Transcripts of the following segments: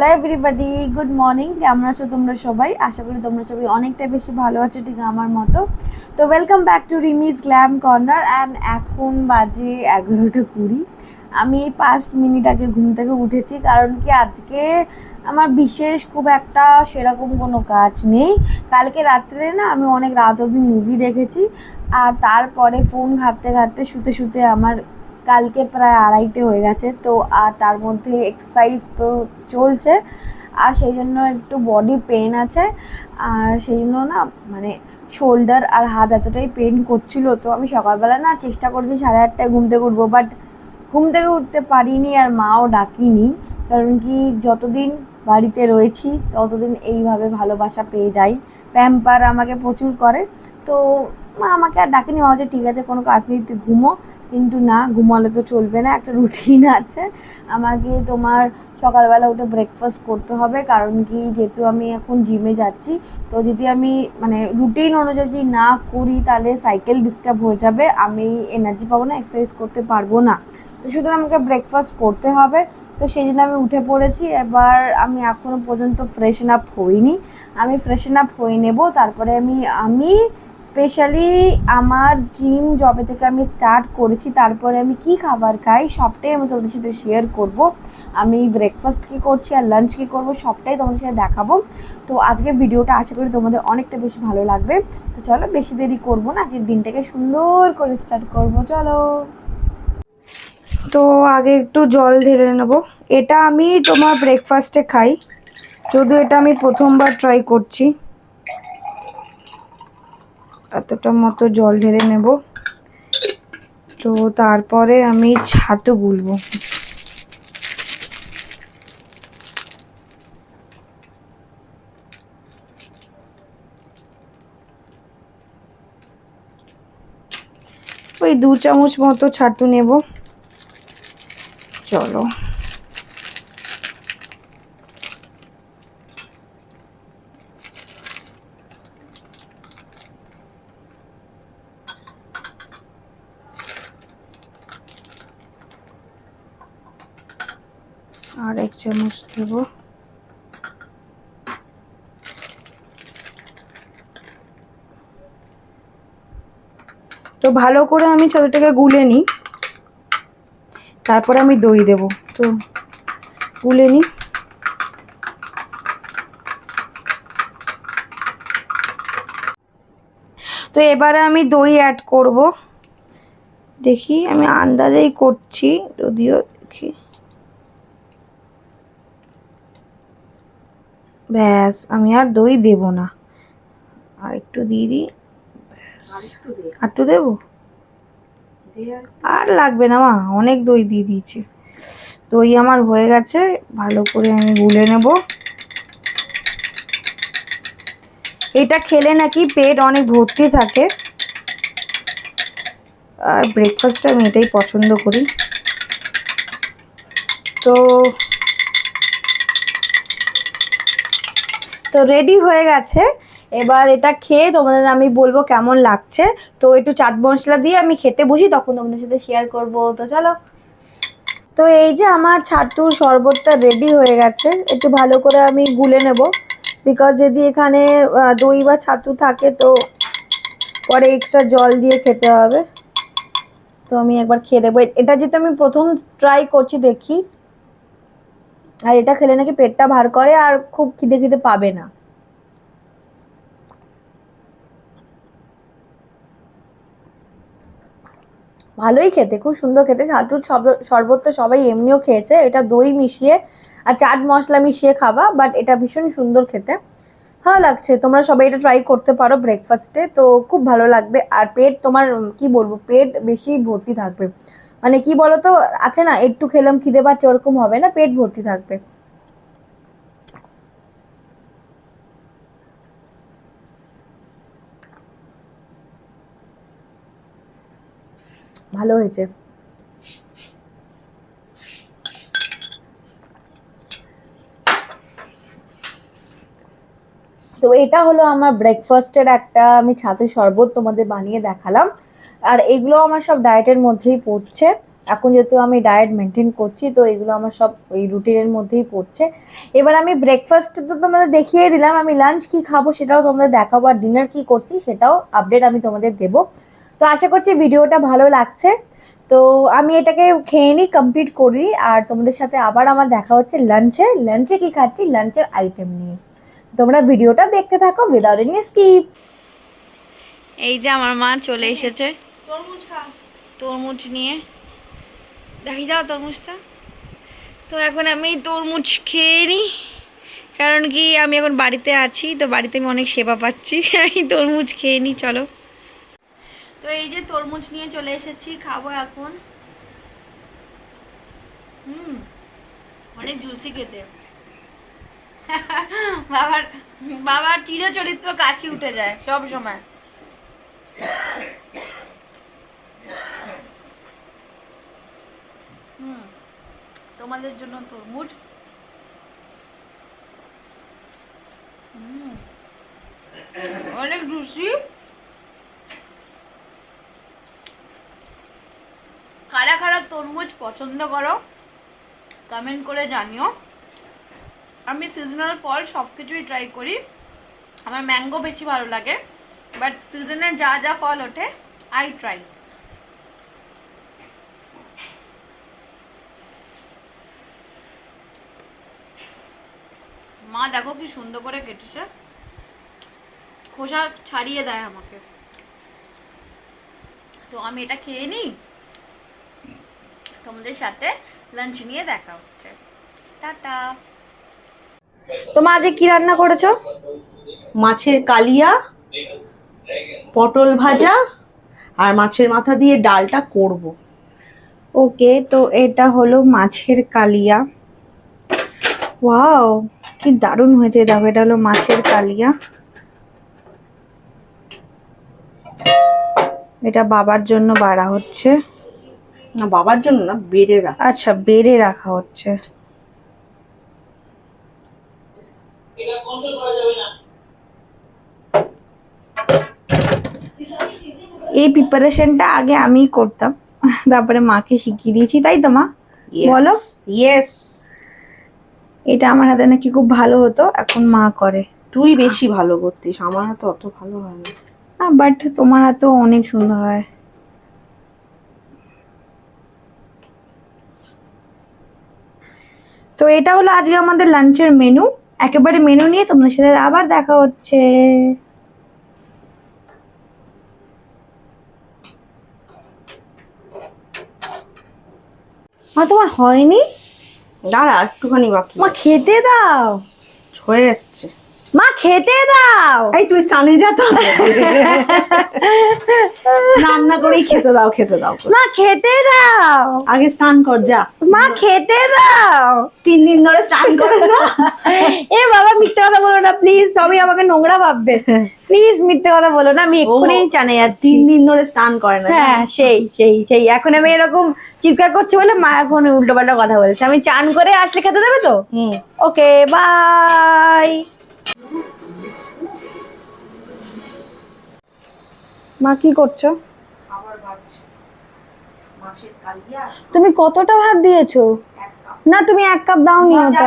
Hello everybody, good morning. কেমন আছো তোমরা সবাই? আশা করি তোমরা সবাই অনেকটাই বেশি ভালো আছো, ঠিক আমার মতো। তো welcome back to Rimi's glam corner. And এখন বাজে 11:20। আমি 5 মিনিট আগে ঘুম থেকে উঠেছি, কারণ কি আজকে আমার বিশেষ খুব একটা সেরকম কোনো কাজ নেই। কালকে রাত্রে না আমি অনেক রাত অবধি মুভি দেখেছি, আর তারপরে ফোন ঘাঁটতে ঘাঁটতে শুতে শুতে আমার কালকে প্রায় 2:30 হয়ে গেছে। তো আর তার মধ্যে এক্সারসাইজ তো চলছে, আর সেই জন্য একটু বডি পেন আছে। আর সেই জন্য না মানে শোল্ডার আর হাত এতটাই পেন করছিলো, তো আমি সকালবেলা না চেষ্টা করেছি 8:30টায় ঘুম থেকে উঠবো, বাট ঘুম থেকে উঠতে পারিনি, আর মাও ডাকিনি। কারণ কি যতদিন বাড়িতে রয়েছি ততদিন এইভাবে ভালোবাসা পেয়ে যাই, প্যাম্পার আমাকে প্রচুর করে। তো মা আমাকে আর ডাকেনি, মা বলছে ঠিক আছে কোনো কাজ নেই তুই ঘুমো। কিন্তু না, ঘুমালে তো চলবে না, একটা রুটিন আছে আমাকে। তোমার সকালবেলা উঠে ব্রেকফাস্ট করতে হবে, কারণ কি যেহেতু আমি এখন জিমে যাচ্ছি, তো যদি আমি মানে রুটিন অনুযায়ী যদি না করি তাহলে সাইকেল ডিস্টার্ব হয়ে যাবে, আমি এনার্জি পাবো না, এক্সারসাইজ করতে পারবো না। তো সুতরাং আমাকে ব্রেকফাস্ট করতে হবে। তো সেই জন্য আমি উঠে পড়েছি। এবার আমি এখনও পর্যন্ত ফ্রেশন আপ হইনি, আমি ফ্রেশন আপ হয়ে নেব। তারপরে আমি স্পেশালি আমার জিম যবে থেকে আমি স্টার্ট করেছি তারপরে আমি কি খাবার খাই সবটাই আমি তোমাদের সাথে শেয়ার করব। আমি ব্রেকফাস্ট কী করছি আর লাঞ্চ কী করবো সবটাই তোমাদের সাথে দেখাবো। তো আজকের ভিডিওটা আশা করি তোমাদের অনেকটা বেশি ভালো লাগবে। তো চলো বেশি দেরি করবো না, আজকের দিনটাকে সুন্দর করে স্টার্ট করবো, চলো। তো আগে একটু জল ঢেলে নেব। এটা আমি তোমার ব্রেকফাস্টে খাই, যদিও এটা আমি প্রথমবার ট্রাই করছি। এতটা মতো জল ঢেলে নেব। তো তারপরে আমি ছাতু গুলবো। ওই 2 চামচ মতো ছাতু নেব, চলো। আর 1 চামচ দেব। তো ভালো করে আমি ছাতুটাকে গুলে নিই, তারপরে আমি দই দেব। তো গুলে নিই। তো এবারে আমি দই অ্যাড করব। দেখি আমি আন্দাজেই করছি, যদিও দেখি। ব্যাস, আমি আর দই দেব না, আর একটু দিয়ে দিই। আর একটু দেবো, আর লাগবে না মা, অনেক দই দিয়ে দিয়েছি। দই আমার হয়ে গেছে, ভালো করে আমি গুলে নেব। এটা খেলে নাকি পেট অনেক ভর্তি থাকে, আর ব্রেকফাস্টে আমি এটাই পছন্দ করি। তো তো রেডি হয়ে গেছে। এবার এটা খেয়ে তোমাদের আমি বলবো কেমন লাগছে। তো একটু চাট মশলা দিয়ে আমি খেতে বসি, তখন তোমাদের সাথে শেয়ার করব। তো চলো। তো এই যে আমার ছাতুর শরবতটা রেডি হয়ে গেছে, একটু ভালো করে আমি গুলে নেব, বিকজ যদি এখানে দই বা ছাতু থাকে তো পরে এক্সট্রা জল দিয়ে খেতে হবে। তো আমি একবার খেয়ে দেবো, এটা যেহেতু আমি প্রথম ট্রাই করছি, দেখি। আর এটা খেলে নাকি পেটটা ভার করে আর খুব খিদে খিদে পাবে না। ভালোই খেতে, খুব সুন্দর খেতে। ছাতুর শরবত তো সবাই এমনিও খেয়েছে, এটা দই মিশিয়ে আর চাট মশলা মিশিয়ে খাবা, বাট এটা ভীষণ সুন্দর খেতে, ভালো লাগছে। তোমরা সবাই এটা ট্রাই করতে পারো ব্রেকফাস্টে, তো খুব ভালো লাগবে। আর পেট তোমার কি বলবো, পেট বেশি ভর্তি থাকবে। মানে কি বলো তো, আছে না একটু খেলাম খিদে পাচ্ছে, ওরকম হবে না, পেট ভর্তি থাকবে। ভালো হয়েছে। তো এটা হলো আমার ব্রেকফাস্টের একটা, আমি ছাতুর শরবত তোমাদের বানিয়ে দেখালাম। আর এগুলো আমার সব ডায়েটের মধ্যেই পড়ছে। এখন যেহেতু আমি ডায়েট মেনটেন করছি তো এগুলো আমার সব ওই রুটিনের মধ্যেই পড়ছে। এবার আমি ব্রেকফাস্ট তো তোমাদের দেখিয়ে দিলাম, আমি লাঞ্চ কি খাবো সেটাও তোমাদের দেখাবো, আর ডিনার কি করছি সেটাও আপডেট আমি তোমাদের দেবো। তো আশা করছি ভিডিওটা ভালো লাগছে। তো আমি এটাকে খেয়ে নিই, কমপ্লিট করি, আর তোমাদের সাথে আবার আমার দেখা হচ্ছে লাঞ্চে কি খাচ্ছি, লাঞ্চের আইটেম নিয়ে। তোমরা ভিডিওটা দেখতে থাকো উইদাউট এনি স্কিপ। এই যে আমার মা চলে এসেছে তরমুজ নিয়ে, দেখি দাও তরমুজটা। তো এখন আমি তরমুজ খেয়ে নিই, কারণ কি আমি এখন বাড়িতে আছি, তো বাড়িতে আমি অনেক সেবা পাচ্ছি। আমি তরমুজ খেয়ে নিই, চলো। তো এই যে তরমুজ নিয়ে চলে এসেছি, খাবো এখন। অনেক জুসি খেতে। বাবার বাবার চিরচরিত্র কাশি উঠে যায় সব সময়। তোমাদের জন্য তরমুজ। অনেক জুসি। কারা কারা তরমুজ পছন্দ করো কমেন্ট করে জানিও। আমি সিজনাল ফল সব কিছুই ট্রাই করি। আমার ম্যাঙ্গো বেশি ভালো লাগে, বাট সিজনে যা যা ফল ওঠে আই ট্রাই। মা দেখো কি সুন্দর করে কেটেছে, খোসা ছাড়িয়ে দেয় আমাকে। তো আমি এটা খেয়ে নিই, তোমাদের সাথে লাঞ্চ নিয়ে দেখা হচ্ছে। টাটা। তোমার আজকে কি রান্না করেছো? মাছের কালিয়া, পটল ভাজা আর মাছের মাথা দিয়ে ডালটা করব। ওকে, তো এটা হলো মাছের কালিয়া। ওয়াও, কি দারুণ হয়েছে। দেখো, এটা হলো মাছের কালিয়া। এটা বাবার জন্য বাড়া হচ্ছে। না, বাবার জন্য না, বেড়ে রাখা। আচ্ছা, বেড়ে রাখা হচ্ছে। এই প্রিপারেশনটা আগে আমিই করতাম, তারপরে মাকে শিখিয়ে দিয়েছি, তাই তো মা? বলো। ইয়েস, এটা আমার হাতে নাকি খুব ভালো হতো, এখন মা করে। তুই বেশি ভালো করতিস, আমার হাতে অত ভালো হয় না। বাট তোমার হাতেও অনেক সুন্দর হয়। তো এটা হলো আজকে আমাদের লাঞ্চের মেনু। একেবারে মেনু নিয়ে তোমাদের সাথে আবার দেখা হচ্ছে। মা, তোমার হয়নি? দাঁড়া, একটুখানি বাকি। মা, খেতে দাও। হয়ে এসছে। মা, খেতে দাও। এই তুই স্নানে যা তো। স্নান না করেই খেতে দাও, খেতে দাও। মা, খেতে দাও। আগে স্নান কর, যা। মা, খেতে দাও। 3 দিন ধরে স্নান করে না। এ বাবা, মিথ্যে কথা বলো না প্লিজ, সবই আমাকে নোংরা ভাববে। প্লিজ মিথ্যে কথা বলো না, আমি এক্ষুনি চানে যাচ্ছি। 3 দিন ধরে স্নান করে না। হ্যাঁ, সেই সেই সেই এখন আমি এরকম চিৎকার করছি বলে মা এখন উল্টো পাল্টা কথা বলছে। আমি চান করে আসলে খেতে দেবে তো? ওকে, বাই। মা, কি করছো? তুমি কতটা ভাত দিয়েছো? না, তুমি 1 কাপ দাওনি। ওটা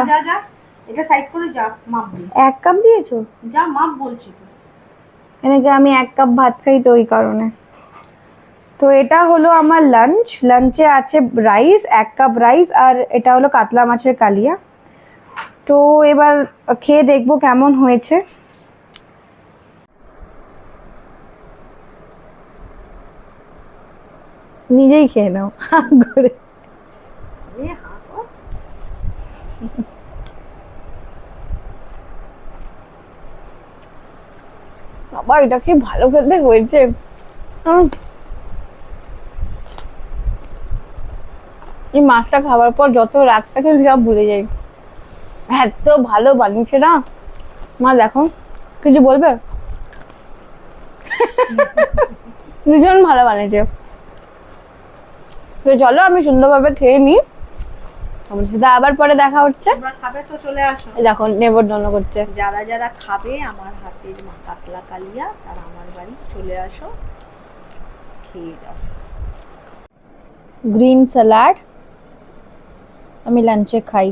এটা সাইড করে যা, মাপ দি। 1 কাপ দিয়েছো? যা, মাপ বলছি তো। এনেকে আমি 1 কাপ ভাত খাই তো ওই কারণে। তো এটা হলো আমার লাঞ্চ। লাঞ্চে আছে রাইস, 1 কাপ রাইস, আর এটা হলো কাতলা মাছের কালিয়া। তো এবার খেয়ে দেখবো কেমন হয়েছে। নিজেই খেয়ে নাও করে। বাবা, এটা কি ভালো খেতে হয়েছে। এই মাছটা খাওয়ার পর যত রাগ থাকে সব ভুলে যাই। এত ভালো বানিয়েছে না মা। দেখো, কিছু বলবে? ভীষণ ভালো বানিয়েছে। তো চলো, আমি সুন্দরভাবে খেয়ে নিই, আমার সাথে আবার পরে দেখা হচ্ছে। খাবে তো চলে আসো। দেখো, নেবর্ধন্য করছে। যারা যারা খাবে আমার হাতের কাতলা কালিয়া, তারা আমার বাড়ি চলে আসো, খেয়ে যাও। গ্রিন স্যালাড আমি লাঞ্চে খাই।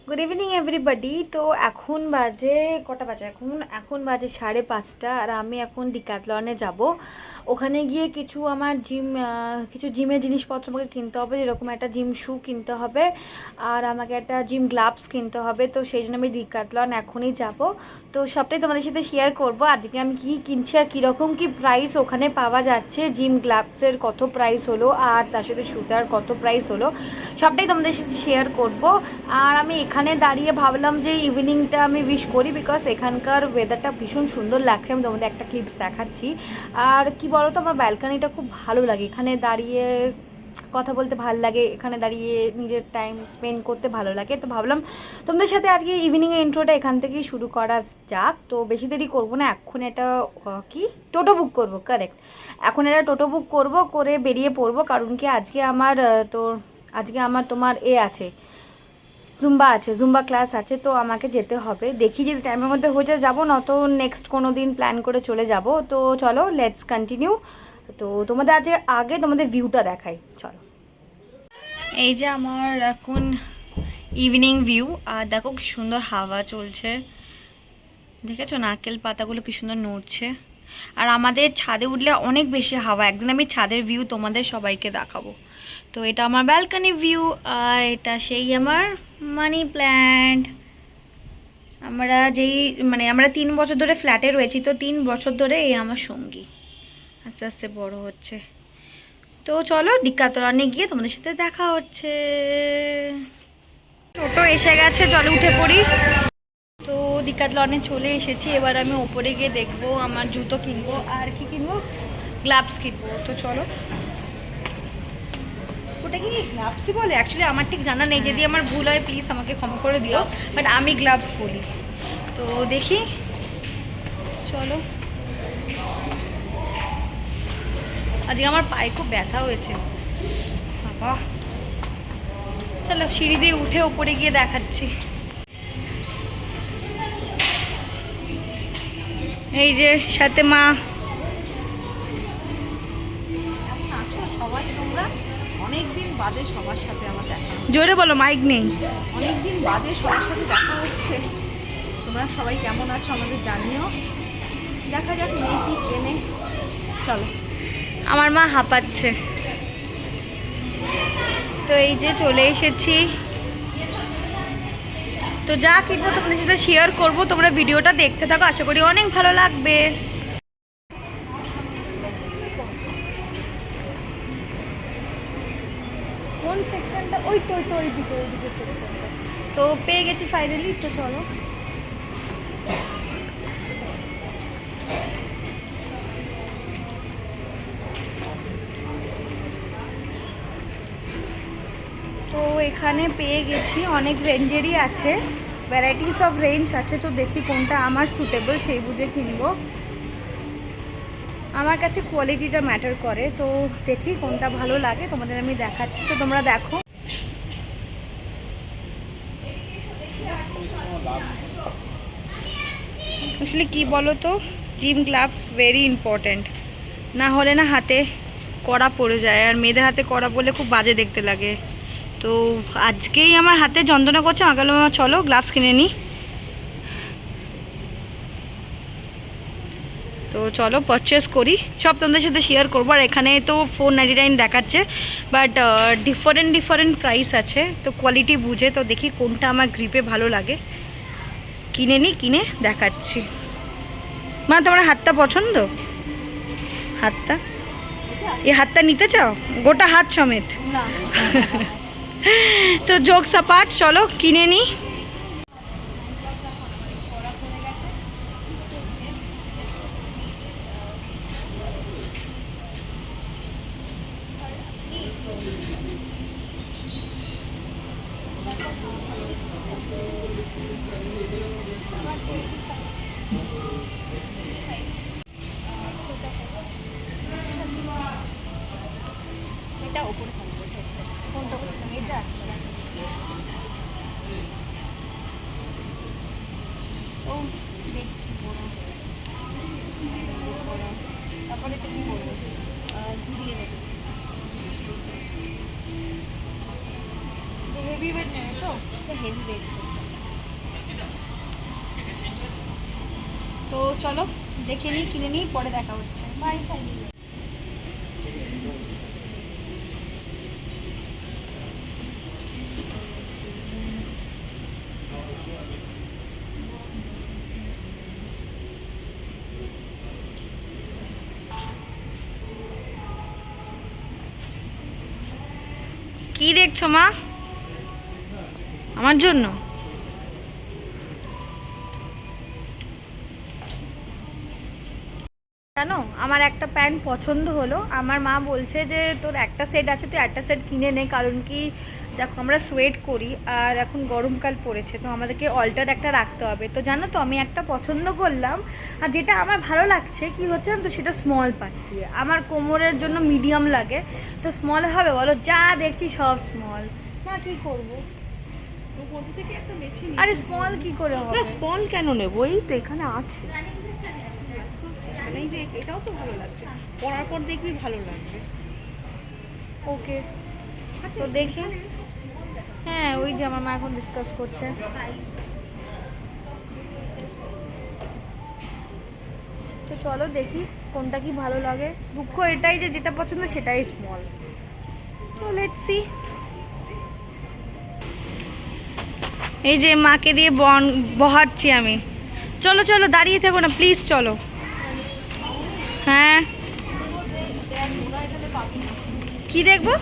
Good evening everybody. তো এখন বাজে কটা বাজে, এখন বাজে 5:30 আর আমি এখন ডিক্যাথলনে যাব। ওখানে গিয়ে কিছু আমার কিছু জিমের জিনিসপত্র আমাকে কিনতে হবে, যেরকম একটা জিম শু কিনতে হবে আর আমাকে একটা জিম গ্লাভস কিনতে হবে। তো সেই জন্য আমি ডিক্যাথলন এখনই যাব। তো সবটাই তোমাদের সাথে শেয়ার করব আজকে আমি কী কিনছি আর কীরকম কী প্রাইস ওখানে পাওয়া যাচ্ছে, জিম গ্লাভসের কত প্রাইস হলো আর তার সাথে শুটার কত প্রাইস হলো, সবটাই তোমাদের সাথে শেয়ার করব। আর আমি এখানে দাঁড়িয়ে ভাবলাম যে ইভিনিংটা আমি উইশ করি, বিকজ এখানকার ওয়েদারটা ভীষণ সুন্দর লাগছে। আমি তোমাদের একটা ক্লিপস দেখাচ্ছি। আর কি বলো তো, আমার ব্যালকানিটা খুব ভালো লাগে, এখানে দাঁড়িয়ে কথা বলতে ভালো লাগে, এখানে দাঁড়িয়ে নিজের টাইম স্পেন্ড করতে ভালো লাগে। তো ভাবলাম তোমাদের সাথে আজকে ইভিনিংয়ের ইন্ট্রোটা এখান থেকেই শুরু করা যাক। তো বেশি দেরি করবো না, এখন এটা কি টোটো বুক করব, কারেক্ট, এখন এটা টোটো বুক করব, করে বেরিয়ে পড়বো। কারণ কি আজকে আমার তোমার আছে, জুম্বা ক্লাস আছে, তো আমাকে যেতে হবে। দেখি যদি টাইমের মধ্যে হয়ে যায় যাবো, নয়তো নেক্সট কোনো দিন প্ল্যান করে চলে যাব। তো চলো লেটস কন্টিনিউ। তো তোমাদের আগে তোমাদের ভিউটা দেখাই, চলো। এই যে আমার এখন ইভিনিং ভিউ, আর দেখো কি সুন্দর হাওয়া চলছে, দেখেছো নারকেল পাতাগুলো কি সুন্দর নড়ছে। আর আমাদের ছাদে উঠলে অনেক বেশি হাওয়া, একদিন আমি ছাদের ভিউ তোমাদের সবাইকে দেখাবো। তো এটা আমার ব্যালকনি ভিউ, আর এটা সেই আমার মানি প্ল্যান্ট। আমরা 3 বছর ধরে ফ্ল্যাটে রয়েছি, তো 3 বছর ধরে এই আমার সঙ্গী, আস্তে আস্তে বড় হচ্ছে। তো চলো ডিক্যাথলনে গিয়ে তোমাদের সাথে দেখা হচ্ছে। টোটো এসে গেছে, চলো উঠে পড়ি। তো ডিক্যাথলনে চলে এসেছি, এবার আমি ওপরে গিয়ে দেখবো, আমার জুতো কিনবো আর কি কিনবো, গ্লাভস কিনবো। তো চলো, ওটা কি গ্লাভসই বলে অ্যাকচুয়ালি, আমার ঠিক জানা নেই, যদি আমার ভুল হয় প্লিজ আমাকে ক্ষমা করে দিও, বাট আমি গ্লাভস বলি। তো দেখি, চলো। আজকে আমার পায়ে খুব ব্যথা হয়েছে বাবা। চলো সিঁড়ি দিয়ে উঠে ওপরে গিয়ে দেখাচ্ছি। এই যে সাথে মা। আছো সবাই তোমরা? অনেকদিন বাদে সবার সাথে আমার দেখা, জোরে বলো, মাইক নেই। অনেকদিন বাদে সবার সাথে দেখা হচ্ছে। তোমরা সবাই কেমন আছো আমাদের জানিও। দেখা যাক মেয়ে কি কেনে। চলো। আমার মা হাঁপাচ্ছে। তো এই যে চলে এসেছি। তো যা কিনবো তোমাদের সাথে শেয়ার করবো, তোমরা ভিডিওটা দেখতে থাকো, আশা করি অনেক ভালো লাগবে। কোন সেকশনটা? ওই দিকে সেকশনটা। তো পেয়ে গেছি ফাইনালি, তো চলো। তো এখানে পেয়ে গেছি, অনেক রেঞ্জেরই আছে, ভ্যারাইটিস অফ রেঞ্জ আছে। তো দেখি কোনটা আমার সুটেবল সেই বুঝে কিনবো। আমার কাছে কোয়ালিটিটা ম্যাটার করে, তো দেখি কোনটা ভালো লাগে, তোমাদের আমি দেখাচ্ছি, তো তোমরা দেখো। আসলে কি বলো তো, জিম গ্লাভস ভেরি ইম্পর্ট্যান্ট, না হলে না হাতে কড়া পড়ে যায়, আর মেয়েদের হাতে কড়া পড়লে খুব বাজে দেখতে লাগে। তো আজকেই আমার হাতে যন্ত্রণা করছে, আগালো চলো গ্লাভস কিনে নিই। তো চলো পারচেস করি, সব তোমাদের সাথে শেয়ার করবো। আর এখানে তো 499 দেখাচ্ছে, বাট ডিফারেন্ট প্রাইস আছে, তো কোয়ালিটি বুঝে। তো দেখি কোনটা আমার গ্রিপে ভালো লাগে, কিনে নিই, কিনে দেখাচ্ছি। মা তোমার হাতটা পছন্দ? হাতটা, এই হাতটা নিতে চাও, গোটা হাত সমেত? না তো জোকস অ্যাপার্ট, চলো কিনে নিই। এটা ওপরে থাকবে, কোনটা বললাম এটা? ও দেখছি বড়, তারপরে তো কি বলবো, ঘুরিয়ে নেবে। হেভি ওয়েট নেবে তো হেভি ওয়েট তো চলো দেখে নিই, কিনে নিই, পরে দেখা হচ্ছে। বাই। কি দেখছো মা আমার জন্য? জানো আমার একটা প্যান্ট পছন্দ হলো, আমার মা বলছে যে তোর একটা সেট আছে তুই একটা সেট কিনে নে, কারণ কি দেখো আমরা সোয়েট করি আর এখন গরমকাল পড়েছে তো আমাদেরকে অল্টার একটা রাখতে হবে। তো জানো তো আমি একটা পছন্দ করলাম, আর যেটা আমার ভালো লাগছে কি হচ্ছে না তো সেটা স্মল পাচ্ছি, আমার কোমরের জন্য মিডিয়াম লাগে, তো স্মল হবে বলো? যা দেখছি সব স্মল, না কি করবো? ওদের থেকে একটা বেছে নিই। আরে স্মল কি করে হবে? না স্মল কেন নেবো, এই তো এখানে আছে। এই যে এটাও তো ভালো লাগছে, পরার পর দেখবি ভালো লাগবে। ওকে তো দেখি। হ্যাঁ ওই যে আমার মা এখন ডিসকাস করছে। তো চলো দেখি কোনটা কি ভালো লাগে। দুঃখ এটাই যে যেটা পছন্দ সেটাই স্মল, তো লেটস সি। এই যে মাকে দিয়ে বহাচ্ছি আমি। চলো চলো দাঁড়িয়ে থেকো না প্লিজ, চলো। হ্যাঁ কি দেখবো?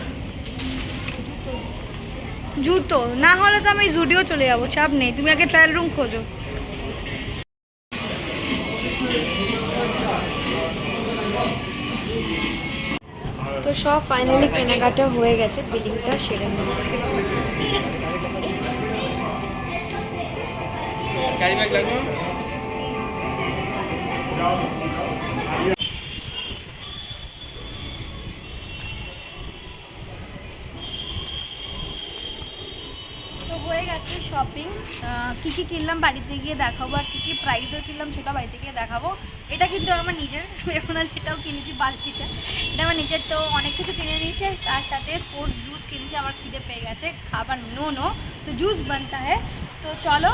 জুতো না হলে তো আমি জুডিও চলে যাবো, চাপ নেই, তুমি আগে ট্রায়াল রুম খোঁজো। তো সব ফাইনালি কেনাকাটা হয়ে গেছে, বিলিংটা সেরে নেব। তো হয়ে গেছে শপিং, কী কী কিনলাম বাড়িতে গিয়ে দেখাবো, আর কী কী প্রাইসের কিনলাম সেটা বাড়িতে গিয়ে দেখাবো। এটা কিন্তু আমার নিজের, এখন আর যেটাও কিনেছি বালতিটা এটা আমার নিজের। তো অনেক কিছু কিনে নিয়েছে, তার সাথে স্পোর্টস জুস কিনেছি, আমার খিদে পেয়ে গেছে, খাবার নো তো জুস বানতা হ্যাঁ। তো চলো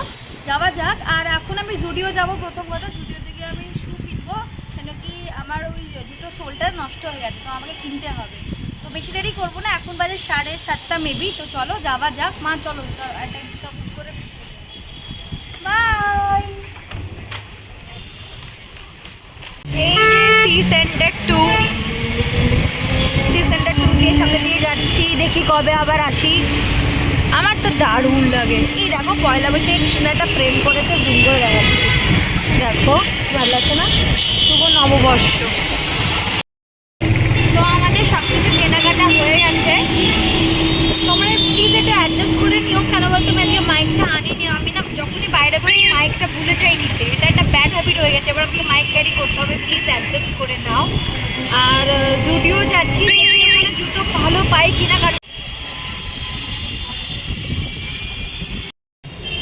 যাওয়া যাক। আর এখন আমি জুডিও যাব, প্রথম কথা জুডিওতে গিয়ে আমি শু কিনবো, কেন কি আমার ওই জুতো সোলটা নষ্ট হয়ে গেছে, তো আমাকে কিনতে হবে। তো বেশি দেরি করবো না, এখন বাজে 7:30 মেবি। তো চলো যাওয়া যাক। মা চলো একটা কাপড় করে বাই। এই সি সেন্টার 2 দিয়ে সামনে দিয়ে যাচ্ছি, দেখি কবে আবার আসি। আমার তো দারুণ লাগে। এই দেখো পয়লা বৈশাখে সুন্দর একটা ফ্রেম করেছে, জুম করে দেখাচ্ছি, দেখো ভালো লাগছে না? শুভ নববর্ষ। তো আমাদের সব কিছু কেনাকাটা হয়ে গেছে, তোমরা প্লিজ এটা অ্যাডজাস্ট করে নিও। কেন বলতো আমি আজকে মাইকটা আনিনি, আমি না যখনই বাইরে করি মাইকটা ভুলে যাই নিতে, এটা একটা ব্যাড হ্যাবিট হয়ে গেছে, এবার আমাকে মাইক ক্যারি করতে হবে, প্লিজ অ্যাডজাস্ট করে নাও। আর জুডিও যাচ্ছি, এখানে জুতো ভালো পাই কিনা।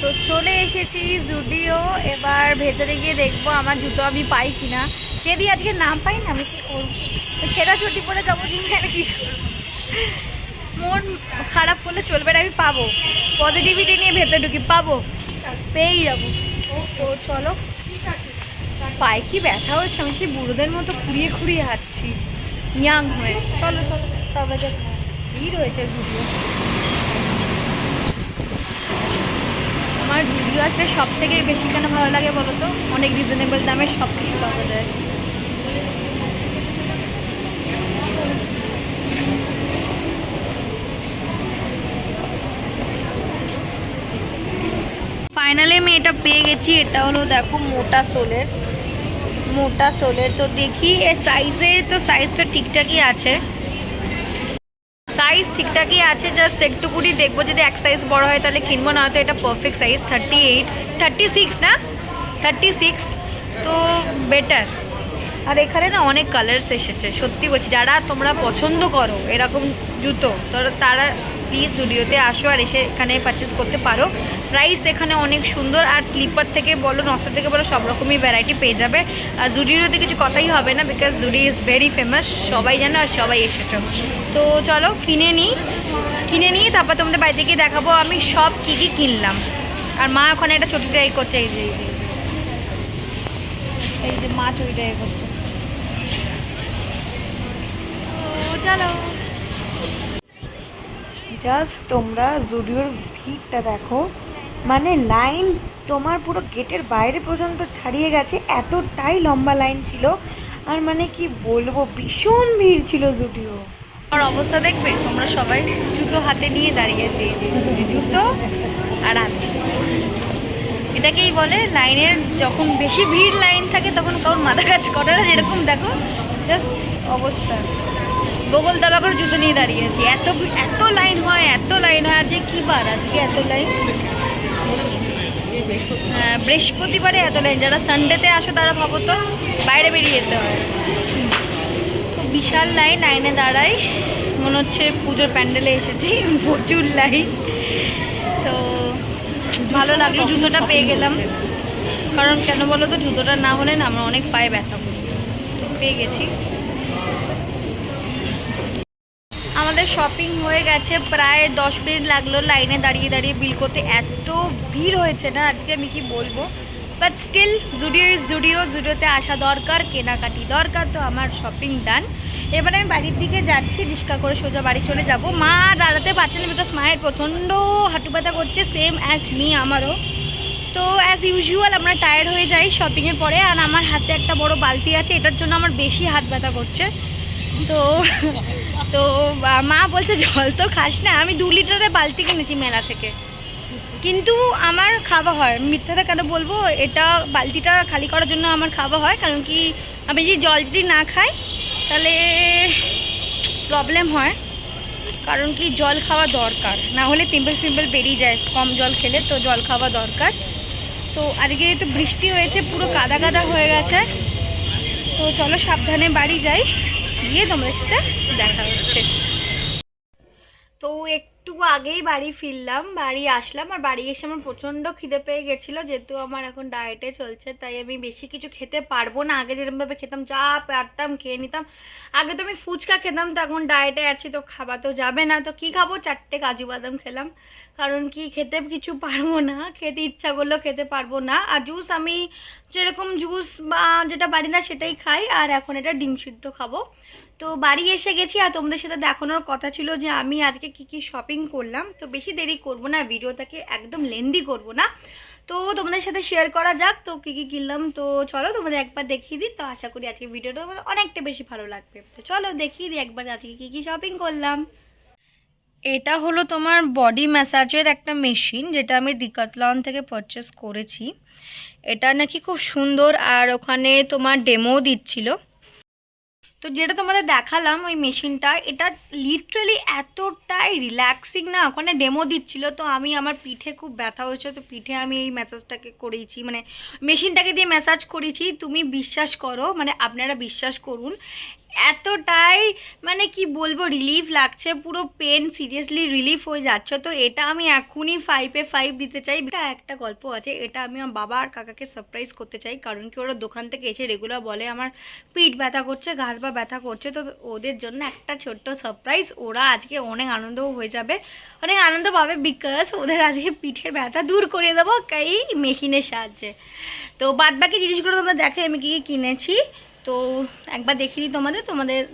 তো চলে এসেছি জুডিও, এবার ভেতরে গিয়ে দেখবো আমার জুতো আমি পাই কিনা। যদি আজকে নাম পাই না আমি কি করবো, ছেঁড়া ছুটি পরে যাবো, আমি কি করবো? মন খারাপ করলে চলবে না, আমি পাবো, পজিটিভিটি নিয়ে ভেতরে ঢুকি, পাবো, পেয়েই যাবো। তো চলো, পায়ে কি ব্যথা হচ্ছে, আমি সেই বুড়োদের মতো খুঁড়িয়ে হাঁটছি ইয়াং হয়ে। চলো চলো তবে যে ভিড় রয়েছে জুডিও। আমার জুডিও আসলে সব থেকে বেশি কেন ভালো লাগে বলো তো, অনেক রিজনেবল দামে সব কিছু পাওয়া যায়। ফাইনালি আমি এটা পেয়ে গেছি, এটা হলো দেখো মোটা সোলের। তো দেখি এর সাইজে, তো সাইজ তো ঠিকঠাকই আছে, সাইজ ঠিকঠাকই আছে, জাস্ট একটুকুনি দেখবো, যদি এক সাইজ বড় হয় তাহলে কিনবো, না হয়তো এটা পারফেক্ট সাইজ 36 না 36, তো বেটার। আর এখানে না অনেক কালার্স এসেছে, সত্যি বলছি যারা তোমরা পছন্দ করো এরকম জুতো, তারা প্লিজ জুডিওতে আসো আর এসে এখানে পারচেস করতে পারো। প্রাইস এখানে অনেক সুন্দর, আর স্লিপার থেকে বলো নসা থেকে বলো সব রকমই ভ্যারাইটি পেয়ে যাবে। আর জুডিওতে কিছু কথাই হবে না, because Zudio is very famous, সবাই জানো আর সবাই এসেছো। তো চলো কিনে নিই তারপর তোমাদের বাড়িতে গিয়ে দেখাবো আমি সব কী কী কিনলাম। আর মা ওখানে একটা ছোটো ট্রাই করছে, এই যে মা ছোটো ট্রাই করছে। চলো জাস্ট তোমরা জুডিওর ভিড়টা দেখো, মানে লাইন তোমার পুরো গেটের বাইরে পর্যন্ত ছাড়িয়ে গেছে, এতটাই লম্বা লাইন ছিল। আর মানে কি বলবো, ভীষণ ভিড় ছিল জুডিও। আর অবস্থা দেখবে তোমরা সবাই জুতো হাতে নিয়ে দাঁড়িয়েছে, জুতো আর হাতে। এটাকেই বলে লাইনের যখন বেশি ভিড় লাইন থাকে তখন কারণ মাথা কাজ করে না, যেরকম দেখো জাস্ট অবস্থা। বগল দাবা করে জুতো নিয়ে দাঁড়িয়েছি, এত লাইন হয় আজকে কি বার, আজকে এত লাইন। হ্যাঁ, বৃহস্পতিবারে এত লাইন, যারা সানডেতে আসো তারা ভাবো তো বাইরে বেরিয়ে যেতে হয়। তো বিশাল লাইনে দাঁড়াই, মনে হচ্ছে পুজোর প্যান্ডেলে এসেছি, প্রচুর লাইন। তো ভালো লাগলো, জুতোটা পেয়ে গেলাম। কারণ কেন বলো তো, জুতোটা না হলে না আমরা অনেক পায়ে ব্যথা করি, তো পেয়ে গেছি। আমাদের শপিং হয়ে গেছে, প্রায় 10 মিনিট লাগলো লাইনে দাঁড়িয়ে বিল করতে। এত ভিড় হয়েছে না আজকে আমি কি বলবো, বাট স্টিল জুডিওতে আসা দরকার, কেনাকাটি দরকার। তো আমার শপিং ডান। এবার আমি বাড়ির দিকে যাচ্ছি, রিক্সা করে সোজা বাড়ি চলে যাব। মা দাঁড়াতে পারছে না, বিকজ মায়ের প্রচণ্ড হাঁটু ব্যথা করছে, সেম অ্যাজ মি, আমারও। তো অ্যাজ ইউজুয়াল আমরা টায়ার্ড হয়ে যাই শপিংয়ের পরে। আর আমার হাতে একটা বড় বালতি আছে, এটার জন্য আমার বেশি হাত ব্যথা করছে। তো তো মা বলছে জল তো খাস না। আমি 2 লিটারের বালতি কিনেছি মেলা থেকে, কিন্তু আমার খাওয়া হয়, মিথ্যাটা কেন বলবো, এটা বালতিটা খালি করার জন্য আমার খাওয়া হয়। কারণ কি আমি যদি না খাই তাহলে প্রবলেম হয়। কারণ কি জল খাওয়া দরকার, না হলে পিম্পল বেরিয়ে যায় কম জল খেলে, তো জল খাওয়া দরকার। তো আজকে তো বৃষ্টি হয়েছে, পুরো কাদা হয়ে গেছে। তো চলো সাবধানে বাড়ি যাই, গিয়ে তোমাদের সাথে দেখা হচ্ছে। তো একটু আগেই বাড়ি ফিরলাম, বাড়ি আসলাম। আর বাড়ি এসে আমার প্রচণ্ড খিদে পেয়ে গেছিলো, যেহেতু আমার এখন ডায়েটে চলছে, তাই আমি বেশি কিছু খেতে পারবো না। আগে যেরকমভাবে খেতাম, যা পারতাম খেয়ে নিতাম। আগে তো আমি ফুচকা খেতাম, তো এখন ডায়েটে আছি, তো খাওয়া তো যাবে না। তো কী খাবো, 4টে কাজু বাদাম খেলাম। কারণ কি খেতে কিছু পারবো না, খেতে ইচ্ছা করলেও খেতে পারবো না। আর জুস আমি যেরকম জুস বা যেটা পারি না সেটাই খাই। আর এখন এটা ডিম সিদ্ধ খাবো। তো বাড়ি এসে গেছি, আর তোমাদের সাথে দেখানোর কথা ছিল যে আমি আজকে কি শপিং করলাম। তো বেশি দেরি করব না, ভিডিওটাকে একদম লেন্দি করব না, তো তোমাদের সাথে শেয়ার করা যাক তো কি কিনলাম। তো চলো তোমাদের একবার দেখিয়ে দিই। তো আশা করি আজকে ভিডিওটা তোমাদের অনেকটা বেশি ভালো লাগবে। তো চলো দেখিয়ে দিই একবার আজকে কি শপিং করলাম। এটা হলো তোমার বডি ম্যাসাজের একটা মেশিন, যেটা আমি ডিকাথলন থেকে পারচেস করেছি। এটা নাকি খুব সুন্দর, আর ওখানে তোমার ডেমো দিচ্ছিল। তো যেটা তোমাদের দেখালাম ওই মেশিনটা, এটা লিটারালি এতটাই রিল্যাক্সিং না, ওখানে ডেমো দিচ্ছিল। তো আমি আমার পিঠে খুব ব্যথা হয়েছে, তো পিঠে আমি এই ম্যাসাজটাকে করেছি, মানে মেশিনটাকে দিয়ে ম্যাসাজ করেছি। তুমি বিশ্বাস করো, মানে আপনারা বিশ্বাস করুন, এতটাই মানে কি বলবো রিলিফ লাগছে, পুরো পেন সিরিয়াসলি রিলিফ হয়ে যাচ্ছে। তো এটা আমি এখনই 5-এ 5 দিতে চাই। এটা একটা গল্প আছে, এটা আমি আমার বাবা আর কাকাকে সারপ্রাইজ করতে চাই। কারণ কি ওরা দোকান থেকে এসে রেগুলার বলে আমার পিঠ ব্যথা করছে, ঘাড় বা ব্যথা করছে। তো ওদের জন্য একটা ছোট্ট সারপ্রাইজ, ওরা আজকে অনেক আনন্দও হয়ে যাবে, অনেক আনন্দ পাবে, বিকজ ওদের আজকে পিঠের ব্যথা দূর করে দেবো এই মেশিনের সাহায্যে। তো বাদ বাকি জিনিসগুলো তোমরা দেখে আমি কী কিনেছি, তো একবার দেখিয়ে দিই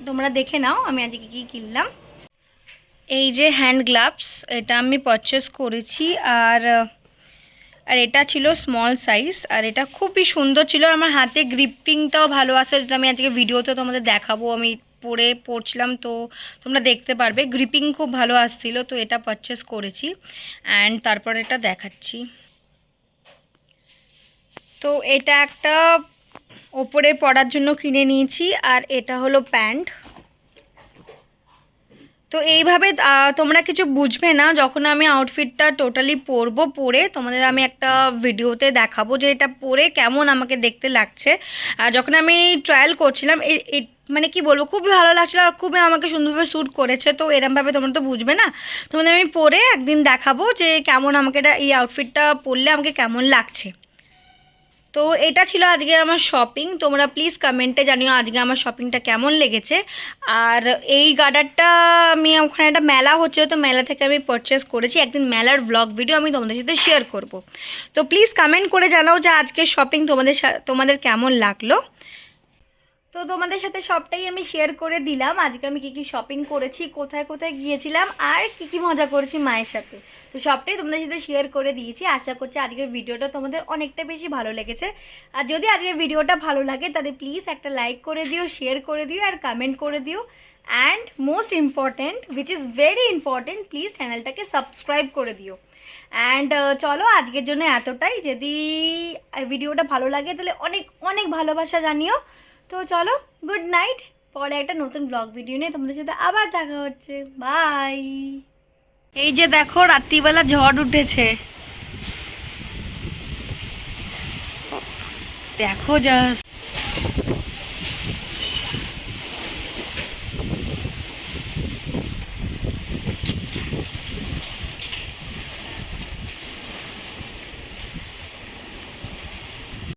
তোমরা দেখে নাও আমি আজকে কী কিনলাম। এই যে হ্যান্ড গ্লাভস, এটা আমি পারচেস করেছি। আর এটা ছিল স্মল সাইজ, আর এটা খুবই সুন্দর ছিল। আমার হাতে গ্রিপিংটাও ভালো আসে, যেটা আমি আজকে ভিডিওতে তোমাদের দেখাবো। আমি পড়ছিলাম, তো তোমরা দেখতে পারবে গ্রিপিং খুব ভালো আসছিল। তো এটা পারচেস করেছি, অ্যান্ড তারপর এটা দেখাচ্ছি। তো এটা একটা ওপরে পরার জন্য কিনে নিয়েছি, আর এটা হলো প্যান্ট। তো এইভাবে তোমরা কিছু বুঝবে না যখন আমি আউটফিটটা টোটালি পরে তোমাদের আমি একটা ভিডিওতে দেখাবো যে এটা পরে কেমন আমাকে দেখতে লাগছে। আর যখন আমি ট্রায়াল করছিলাম, মানে কি বলবো, খুবই ভালো লাগছিলো আর খুবই আমাকে সুন্দরভাবে শ্যুট করেছে। তো এরমভাবে তোমরা তো বুঝবে না, তোমাদের আমি পরে একদিন দেখাবো যে কেমন আমাকে এই আউটফিটটা পরলে আমাকে কেমন লাগছে। তো এটা ছিল আজকে আমার শপিং। তোমরা প্লিজ কমেন্টে জানিও আজকে আমার শপিংটা কেমন লেগেছে। আর এই গার্ডারটা আমি ওখানে একটা মেলা হচ্ছিল, তো মেলা থেকে আমি পারচেস করেছি। একদিন মেলার ব্লগ ভিডিও আমি তোমাদের সাথে শেয়ার করব। তো প্লিজ কমেন্ট করে জানাও যে আজকের শপিং তোমাদের কেমন লাগলো। তো তোমাদের সাথে সবটাই আমি শেয়ার করে দিলাম, আজকে আমি কী কী শপিং করেছি, কোথায় কোথায় গিয়েছিলাম, আর কী মজা করেছি মায়ের সাথে। তো সবটাই তোমাদের সাথে শেয়ার করে দিয়েছি। আশা করছি আজকের ভিডিওটা তোমাদের অনেকটা বেশি ভালো লেগেছে। আর যদি আজকের ভিডিওটা ভালো লাগে তাহলে প্লিজ একটা লাইক করে দিও, শেয়ার করে দিও আর কমেন্ট করে দিও। And most important, which is very important, please চ্যানেলটাকে সাবস্ক্রাইব করে দিও। অ্যান্ড চলো আজকের জন্য এতটাই। যদি ভিডিওটা ভালো লাগে তাহলে অনেক অনেক ভালোবাসা জানিও। তো চলো, গুড নাইট। পরে একটা নতুন ব্লগ ভিডিও নিয়ে তোমাদের সাথে আবার দেখা হচ্ছে। বাই। এই যে দেখো রাত্রিবেলা ঝড় উঠেছে, দেখো জাস্ট।